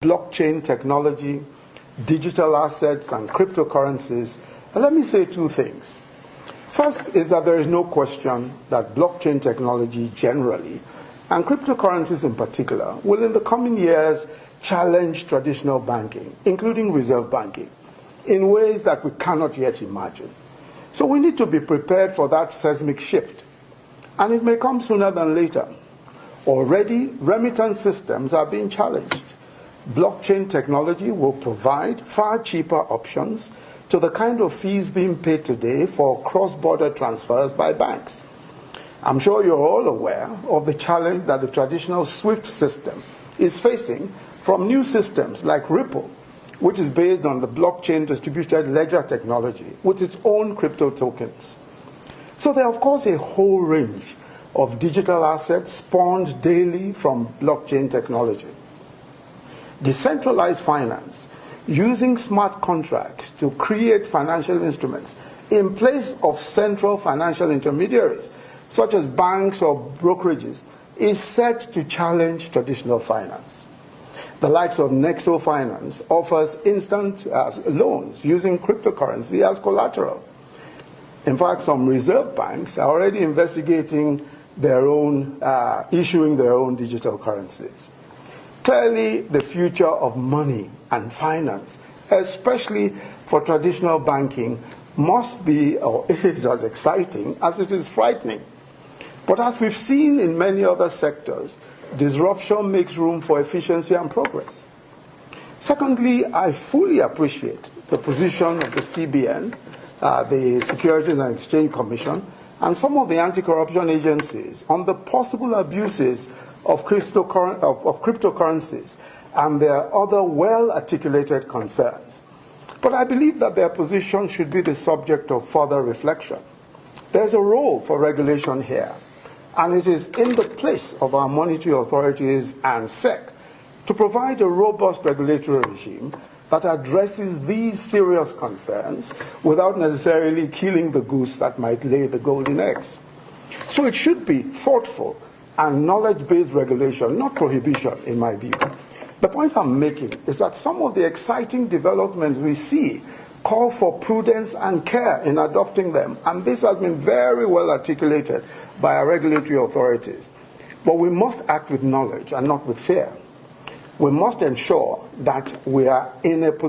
blockchain technology, digital assets, and cryptocurrencies, and let me say two things. First is that there is no question that blockchain technology generally, and cryptocurrencies in particular, will in the coming years challenge traditional banking, including reserve banking, in ways that we cannot yet imagine. So we need to be prepared for that seismic shift, and it may come sooner than later. Already, remittance systems are being challenged. Blockchain technology will provide far cheaper options to the kind of fees being paid today for cross-border transfers by banks. I'm sure you're all aware of the challenge that the traditional SWIFT system is facing from new systems like Ripple, which is based on the blockchain distributed ledger technology with its own crypto tokens. So there are, of course, a whole range of digital assets spawned daily from blockchain technology. Decentralized finance, using smart contracts to create financial instruments in place of central financial intermediaries, such as banks or brokerages, is set to challenge traditional finance. The likes of Nexo Finance offers instant loans using cryptocurrency as collateral. In fact, some reserve banks are already investigating their own, issuing their own digital currencies. Clearly, the future of money and finance, especially for traditional banking, must be or is as exciting as it is frightening. But as we've seen in many other sectors, disruption makes room for efficiency and progress. Secondly, I fully appreciate the position of the CBN, the Securities and Exchange Commission, and some of the anti-corruption agencies on the possible abuses of cryptocurrencies and their other well-articulated concerns. But I believe that their position should be the subject of further reflection. There's a role for regulation here, and it is in the place of our monetary authorities and SEC to provide a robust regulatory regime that addresses these serious concerns without necessarily killing the goose that might lay the golden eggs. So it should be thoughtful and knowledge-based regulation, not prohibition, in my view. The point I'm making is that some of the exciting developments we see call for prudence and care in adopting them, and this has been very well articulated by our regulatory authorities. But we must act with knowledge and not with fear. We must ensure that we are in a position